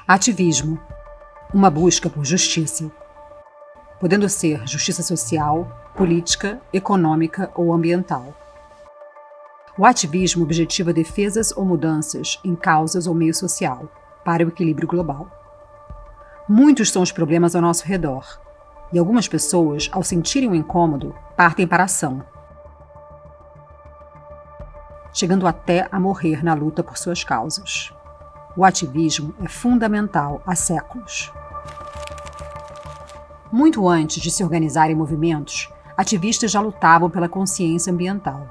Ativismo, uma busca por justiça, podendo ser justiça social, política, econômica ou ambiental. O ativismo objetiva defesas ou mudanças em causas ou meio social, para o equilíbrio global. Muitos são os problemas ao nosso redor, e algumas pessoas, ao sentirem um incômodo, partem para a ação, chegando até a morrer na luta por suas causas. O ativismo é fundamental há séculos. Muito antes de se organizar em movimentos, ativistas já lutavam pela consciência ambiental.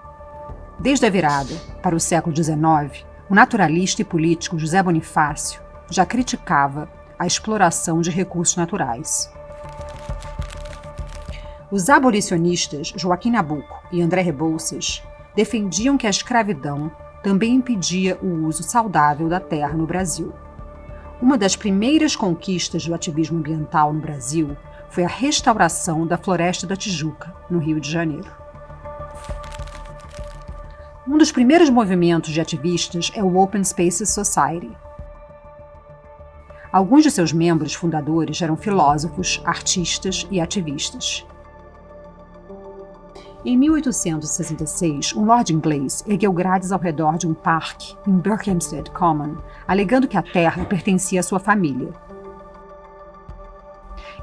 Desde a virada para o século XIX, o naturalista e político José Bonifácio já criticava a exploração de recursos naturais. Os abolicionistas Joaquim Nabuco e André Rebouças defendiam que a escravidão também impedia o uso saudável da terra no Brasil. Uma das primeiras conquistas do ativismo ambiental no Brasil foi a restauração da Floresta da Tijuca, no Rio de Janeiro. Um dos primeiros movimentos de ativistas é o Open Spaces Society. Alguns de seus membros fundadores eram filósofos, artistas e ativistas. Em 1866, um lord inglês ergueu grades ao redor de um parque em Berkhamsted Common, alegando que a terra pertencia à sua família.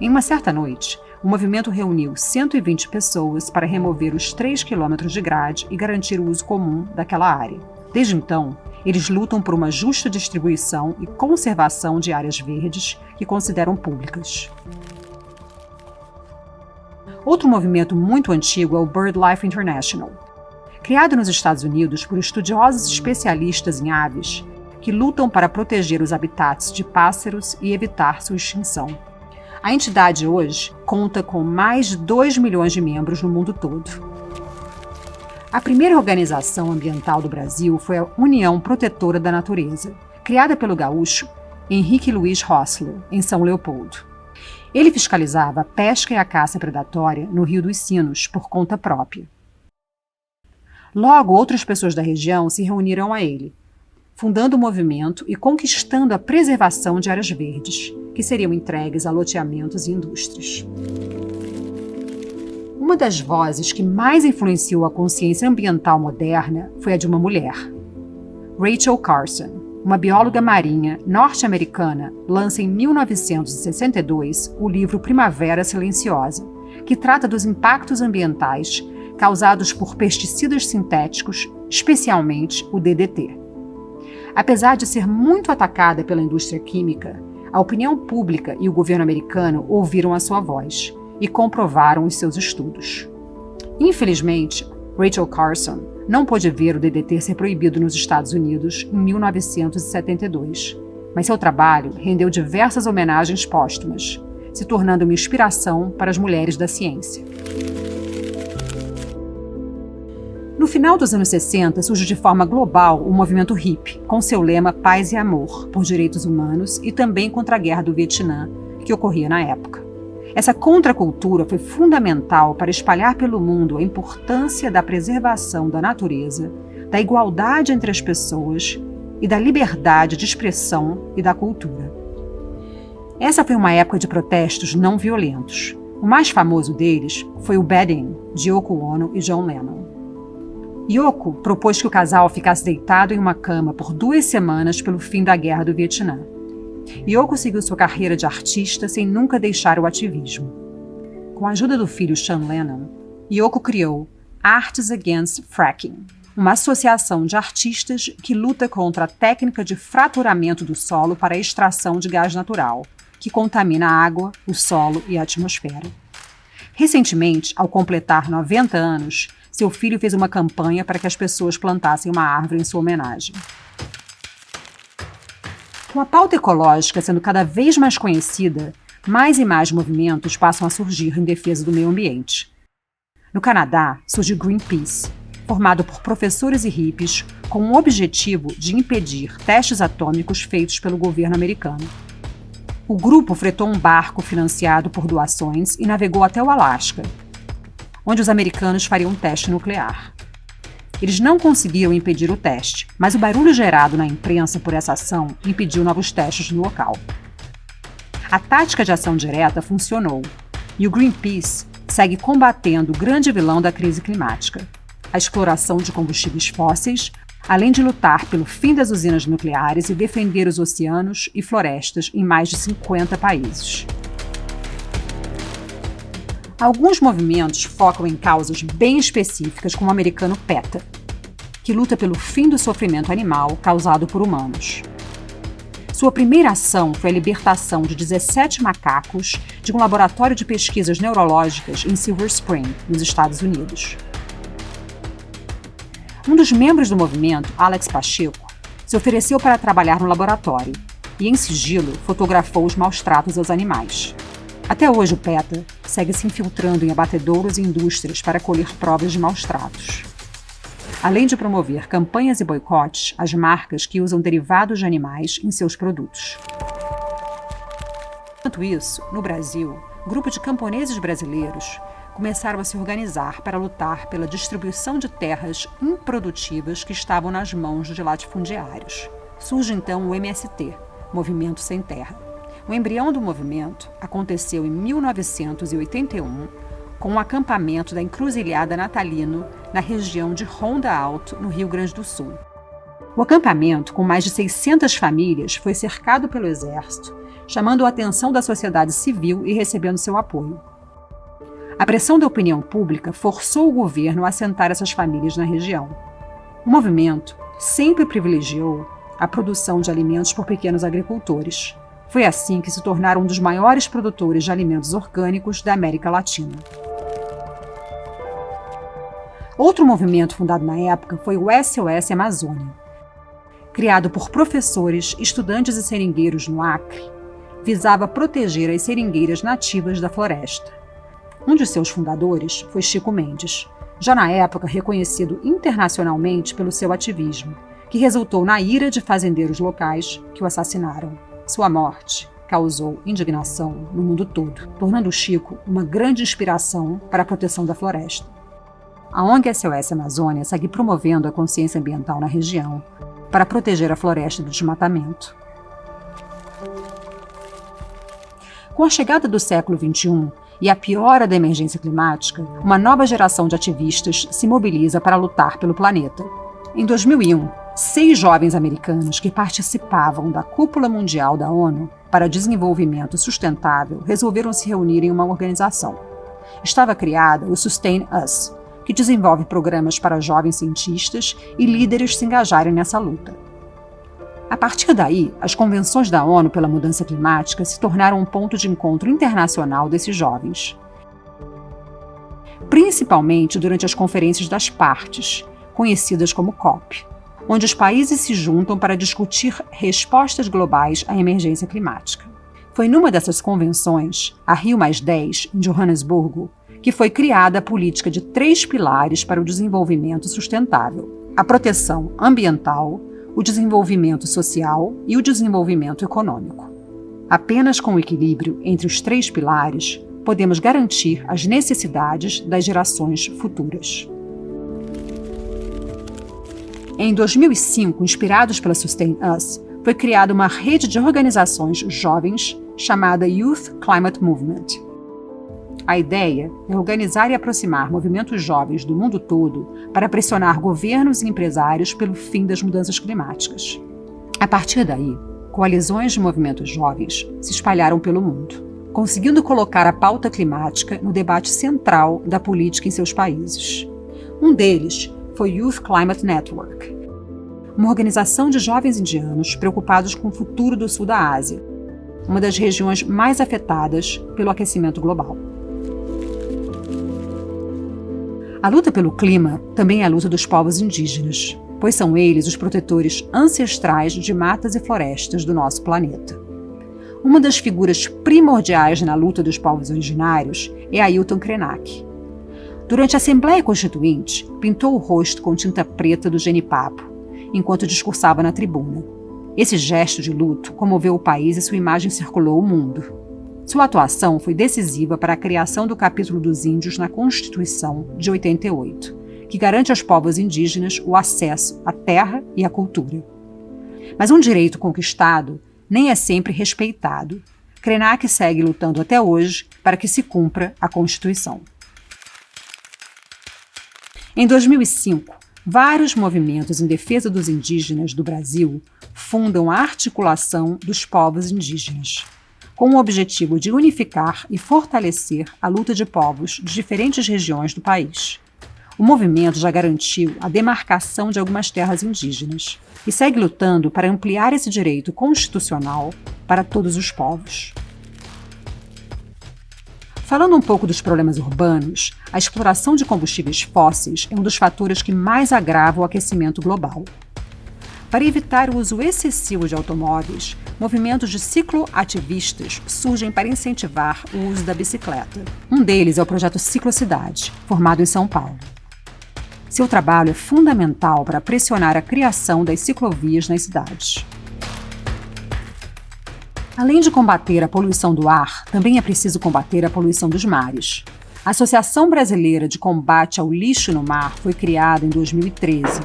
Em uma certa noite, o movimento reuniu 120 pessoas para remover os 3 quilômetros de grade e garantir o uso comum daquela área. Desde então, eles lutam por uma justa distribuição e conservação de áreas verdes que consideram públicas. Outro movimento muito antigo é o BirdLife International, criado nos Estados Unidos por estudiosos especialistas em aves que lutam para proteger os habitats de pássaros e evitar sua extinção. A entidade hoje conta com mais de 2 milhões de membros no mundo todo. A primeira organização ambiental do Brasil foi a União Protetora da Natureza, criada pelo gaúcho Henrique Luiz Rossler, em São Leopoldo. Ele fiscalizava a pesca e a caça predatória no Rio dos Sinos por conta própria. Logo, outras pessoas da região se reuniram a ele, fundando o movimento e conquistando a preservação de áreas verdes, que seriam entregues a loteamentos e indústrias. Uma das vozes que mais influenciou a consciência ambiental moderna foi a de uma mulher. Rachel Carson, uma bióloga marinha norte-americana, lança em 1962 o livro Primavera Silenciosa, que trata dos impactos ambientais causados por pesticidas sintéticos, especialmente o DDT. Apesar de ser muito atacada pela indústria química, a opinião pública e o governo americano ouviram a sua voz e comprovaram os seus estudos. Infelizmente, Rachel Carson não pôde ver o DDT ser proibido nos Estados Unidos em 1972, mas seu trabalho rendeu diversas homenagens póstumas, se tornando uma inspiração para as mulheres da ciência. No final dos anos 60, surge de forma global o movimento hippie, com seu lema Paz e Amor, por direitos humanos e também contra a Guerra do Vietnã, que ocorria na época. Essa contracultura foi fundamental para espalhar pelo mundo a importância da preservação da natureza, da igualdade entre as pessoas e da liberdade de expressão e da cultura. Essa foi uma época de protestos não violentos. O mais famoso deles foi o Bad In, de Yoko Ono e John Lennon. Yoko propôs que o casal ficasse deitado em uma cama por 2 semanas pelo fim da Guerra do Vietnã. Yoko seguiu sua carreira de artista sem nunca deixar o ativismo. Com a ajuda do filho Sean Lennon, Yoko criou Artists Against Fracking, uma associação de artistas que luta contra a técnica de fraturamento do solo para a extração de gás natural, que contamina a água, o solo e a atmosfera. Recentemente, ao completar 90 anos, seu filho fez uma campanha para que as pessoas plantassem uma árvore em sua homenagem. Com a pauta ecológica sendo cada vez mais conhecida, mais e mais movimentos passam a surgir em defesa do meio ambiente. No Canadá, surge o Greenpeace, formado por professores e hippies com o objetivo de impedir testes atômicos feitos pelo governo americano. O grupo fretou um barco financiado por doações e navegou até o Alasca, onde os americanos fariam um teste nuclear. Eles não conseguiram impedir o teste, mas o barulho gerado na imprensa por essa ação impediu novos testes no local. A tática de ação direta funcionou, e o Greenpeace segue combatendo o grande vilão da crise climática, a exploração de combustíveis fósseis, além de lutar pelo fim das usinas nucleares e defender os oceanos e florestas em mais de 50 países. Alguns movimentos focam em causas bem específicas, como o americano PETA, que luta pelo fim do sofrimento animal causado por humanos. Sua primeira ação foi a libertação de 17 macacos de um laboratório de pesquisas neurológicas em Silver Spring, nos Estados Unidos. Um dos membros do movimento, Alex Pacheco, se ofereceu para trabalhar no laboratório e, em sigilo, fotografou os maus-tratos aos animais. Até hoje, o PETA segue se infiltrando em abatedouros e indústrias para colher provas de maus-tratos. Além de promover campanhas e boicotes às marcas que usam derivados de animais em seus produtos. Enquanto isso, no Brasil, um grupo de camponeses brasileiros começaram a se organizar para lutar pela distribuição de terras improdutivas que estavam nas mãos de latifundiários. Surge então o MST, Movimento Sem Terra. O embrião do movimento aconteceu em 1981, com um acampamento da Encruzilhada Natalino, na região de Ronda Alto, no Rio Grande do Sul. O acampamento, com mais de 600 famílias, foi cercado pelo Exército, chamando a atenção da sociedade civil e recebendo seu apoio. A pressão da opinião pública forçou o governo a assentar essas famílias na região. O movimento sempre privilegiou a produção de alimentos por pequenos agricultores. Foi assim que se tornaram um dos maiores produtores de alimentos orgânicos da América Latina. Outro movimento fundado na época foi o SOS Amazônia. Criado por professores, estudantes e seringueiros no Acre, visava proteger as seringueiras nativas da floresta. Um de seus fundadores foi Chico Mendes, já na época reconhecido internacionalmente pelo seu ativismo, que resultou na ira de fazendeiros locais que o assassinaram. Sua morte causou indignação no mundo todo, tornando Chico uma grande inspiração para a proteção da floresta. A ONG SOS Amazônia segue promovendo a consciência ambiental na região para proteger a floresta do desmatamento. Com a chegada do século XXI e a piora da emergência climática, uma nova geração de ativistas se mobiliza para lutar pelo planeta. Em 2001, 6 jovens americanos que participavam da Cúpula Mundial da ONU para Desenvolvimento Sustentável resolveram se reunir em uma organização. Estava criada o Sustain Us, que desenvolve programas para jovens cientistas e líderes se engajarem nessa luta. A partir daí, as convenções da ONU pela mudança climática se tornaram um ponto de encontro internacional desses jovens. Principalmente durante as conferências das partes, conhecidas como COP, onde os países se juntam para discutir respostas globais à emergência climática. Foi numa dessas convenções, a Rio+10, em Johannesburgo, que foi criada a política de 3 pilares para o desenvolvimento sustentável: a proteção ambiental, o desenvolvimento social e o desenvolvimento econômico. Apenas com o equilíbrio entre os 3 pilares, podemos garantir as necessidades das gerações futuras. Em 2005, inspirados pela Sustain Us, foi criada uma rede de organizações jovens chamada Youth Climate Movement. A ideia é organizar e aproximar movimentos jovens do mundo todo para pressionar governos e empresários pelo fim das mudanças climáticas. A partir daí, coalizões de movimentos jovens se espalharam pelo mundo, conseguindo colocar a pauta climática no debate central da política em seus países. Um deles foi Youth Climate Network, uma organização de jovens indianos preocupados com o futuro do sul da Ásia, uma das regiões mais afetadas pelo aquecimento global. A luta pelo clima também é a luta dos povos indígenas, pois são eles os protetores ancestrais de matas e florestas do nosso planeta. Uma das figuras primordiais na luta dos povos originários é Ailton Krenak. Durante a Assembleia Constituinte, pintou o rosto com tinta preta do genipapo, enquanto discursava na tribuna. Esse gesto de luto comoveu o país e sua imagem circulou o mundo. Sua atuação foi decisiva para a criação do capítulo dos índios na Constituição de 88, que garante aos povos indígenas o acesso à terra e à cultura. Mas um direito conquistado nem é sempre respeitado, Krenak segue lutando até hoje para que se cumpra a Constituição. Em 2005, vários movimentos em defesa dos indígenas do Brasil fundam a Articulação dos Povos Indígenas, com o objetivo de unificar e fortalecer a luta de povos de diferentes regiões do país. O movimento já garantiu a demarcação de algumas terras indígenas e segue lutando para ampliar esse direito constitucional para todos os povos. Falando um pouco dos problemas urbanos, a exploração de combustíveis fósseis é um dos fatores que mais agrava o aquecimento global. Para evitar o uso excessivo de automóveis, movimentos de cicloativistas surgem para incentivar o uso da bicicleta. Um deles é o projeto Ciclocidade, formado em São Paulo. Seu trabalho é fundamental para pressionar a criação das ciclovias nas cidades. Além de combater a poluição do ar, também é preciso combater a poluição dos mares. A Associação Brasileira de Combate ao Lixo no Mar foi criada em 2013,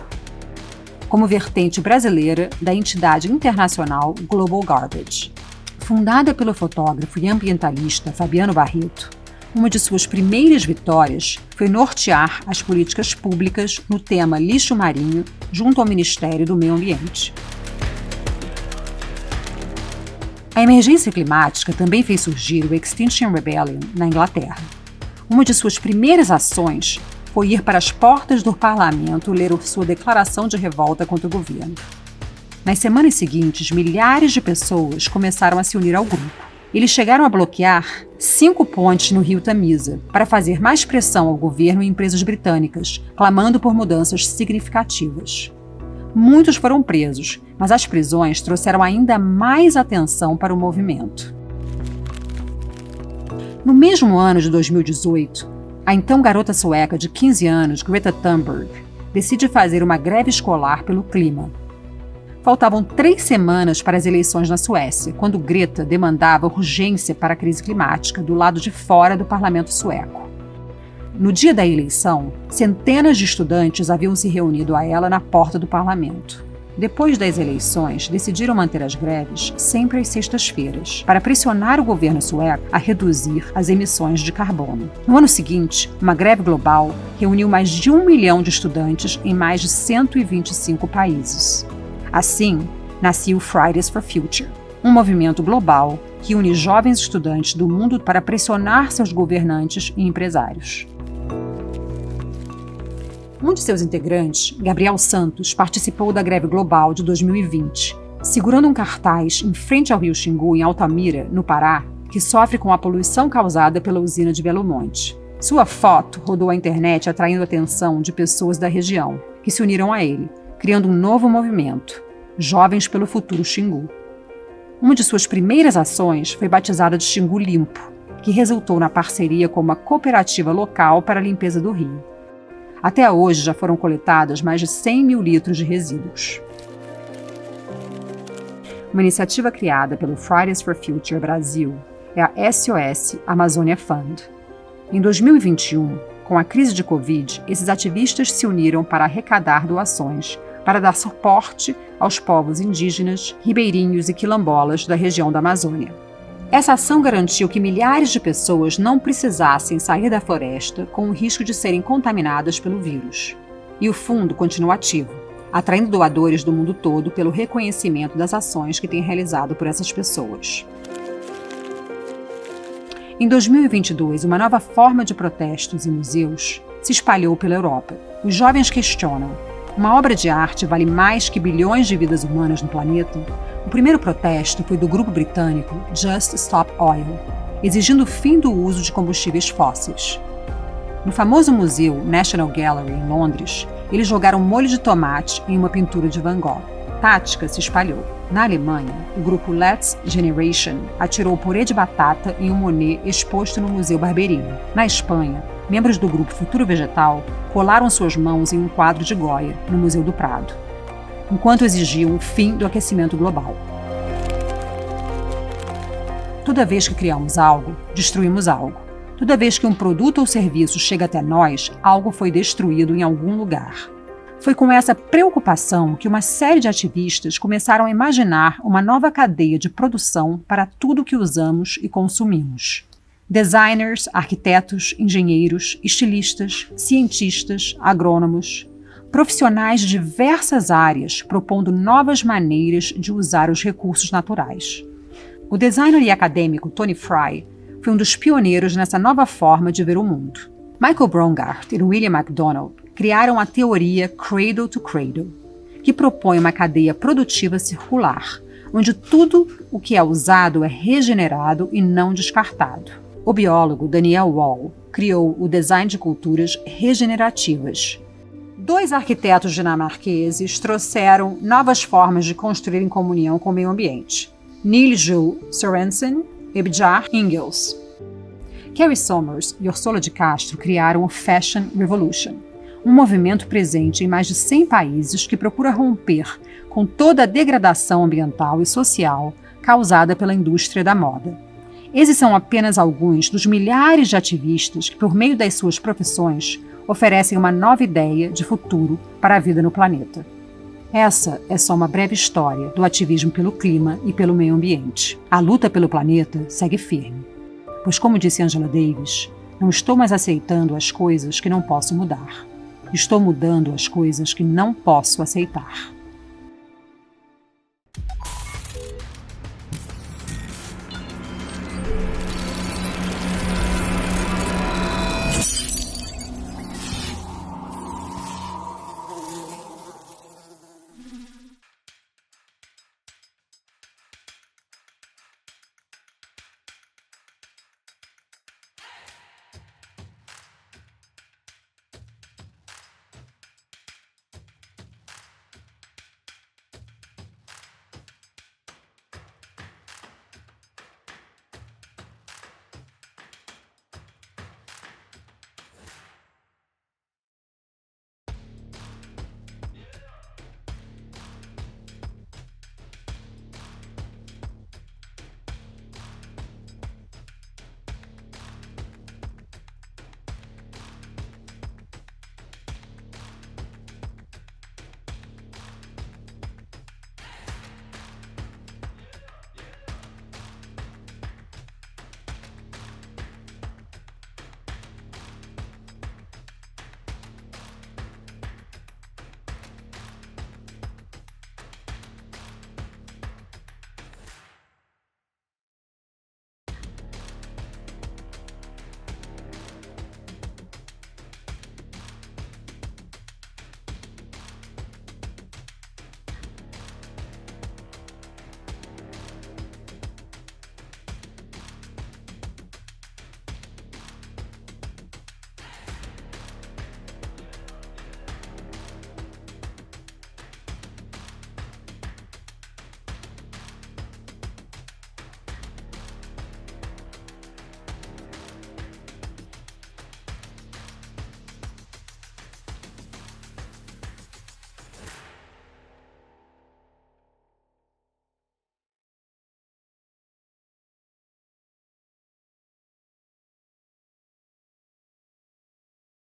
como vertente brasileira da entidade internacional Global Garbage. Fundada pelo fotógrafo e ambientalista Fabiano Barreto, uma de suas primeiras vitórias foi nortear as políticas públicas no tema lixo marinho junto ao Ministério do Meio Ambiente. A emergência climática também fez surgir o Extinction Rebellion na Inglaterra. Uma de suas primeiras ações foi ir para as portas do parlamento ler sua declaração de revolta contra o governo. Nas semanas seguintes, milhares de pessoas começaram a se unir ao grupo. Eles chegaram a bloquear 5 pontes no rio Tamisa para fazer mais pressão ao governo e empresas britânicas, clamando por mudanças significativas. Muitos foram presos, mas as prisões trouxeram ainda mais atenção para o movimento. No mesmo ano de 2018, a então garota sueca de 15 anos, Greta Thunberg, decide fazer uma greve escolar pelo clima. Faltavam 3 semanas para as eleições na Suécia, quando Greta demandava urgência para a crise climática do lado de fora do parlamento sueco. No dia da eleição, centenas de estudantes haviam se reunido a ela na porta do parlamento. Depois das eleições, decidiram manter as greves sempre às sextas-feiras, para pressionar o governo sueco a reduzir as emissões de carbono. No ano seguinte, uma greve global reuniu mais de 1 milhão de estudantes em mais de 125 países. Assim, nasceu o Fridays for Future, um movimento global que une jovens estudantes do mundo para pressionar seus governantes e empresários. Um de seus integrantes, Gabriel Santos, participou da greve global de 2020, segurando um cartaz em frente ao rio Xingu, em Altamira, no Pará, que sofre com a poluição causada pela usina de Belo Monte. Sua foto rodou a internet atraindo a atenção de pessoas da região, que se uniram a ele, criando um novo movimento, Jovens pelo Futuro Xingu. Uma de suas primeiras ações foi batizada de Xingu Limpo, que resultou na parceria com uma cooperativa local para a limpeza do rio. Até hoje já foram coletados mais de 100 mil litros de resíduos. Uma iniciativa criada pelo Fridays for Future Brasil é a SOS Amazônia Fund. Em 2021, com a crise de Covid, esses ativistas se uniram para arrecadar doações para dar suporte aos povos indígenas, ribeirinhos e quilombolas da região da Amazônia. Essa ação garantiu que milhares de pessoas não precisassem sair da floresta com o risco de serem contaminadas pelo vírus. E o fundo continua ativo, atraindo doadores do mundo todo pelo reconhecimento das ações que tem realizado por essas pessoas. Em 2022, uma nova forma de protestos em museus se espalhou pela Europa. Os jovens questionam: uma obra de arte vale mais que bilhões de vidas humanas no planeta? O primeiro protesto foi do grupo britânico Just Stop Oil, exigindo o fim do uso de combustíveis fósseis. No famoso museu National Gallery, em Londres, eles jogaram molho de tomate em uma pintura de Van Gogh. Tática se espalhou. Na Alemanha, o grupo Let's Generation atirou purê de batata em um Monet exposto no Museu Barberini. Na Espanha, membros do grupo Futuro Vegetal colaram suas mãos em um quadro de Goya, no Museu do Prado, enquanto exigiam o fim do aquecimento global. Toda vez que criamos algo, destruímos algo. Toda vez que um produto ou serviço chega até nós, algo foi destruído em algum lugar. Foi com essa preocupação que uma série de ativistas começaram a imaginar uma nova cadeia de produção para tudo que usamos e consumimos. Designers, arquitetos, engenheiros, estilistas, cientistas, agrônomos, profissionais de diversas áreas propondo novas maneiras de usar os recursos naturais. O designer e acadêmico Tony Fry foi um dos pioneiros nessa nova forma de ver o mundo. Michael Braungart e William MacDonald criaram a teoria Cradle to Cradle, que propõe uma cadeia produtiva circular, onde tudo o que é usado é regenerado e não descartado. O biólogo Daniel Wall criou o design de culturas regenerativas. 2 arquitetos dinamarqueses trouxeram novas formas de construir em comunhão com o meio ambiente: Niels Juel Sørensen e Bjarke Ingels. Carrie Sommers e Ursula de Castro criaram o Fashion Revolution, um movimento presente em mais de 100 países que procura romper com toda a degradação ambiental e social causada pela indústria da moda. Esses são apenas alguns dos milhares de ativistas que, por meio das suas profissões, oferecem uma nova ideia de futuro para a vida no planeta. Essa é só uma breve história do ativismo pelo clima e pelo meio ambiente. A luta pelo planeta segue firme. Pois, como disse Angela Davis, não estou mais aceitando as coisas que não posso mudar. Estou mudando as coisas que não posso aceitar.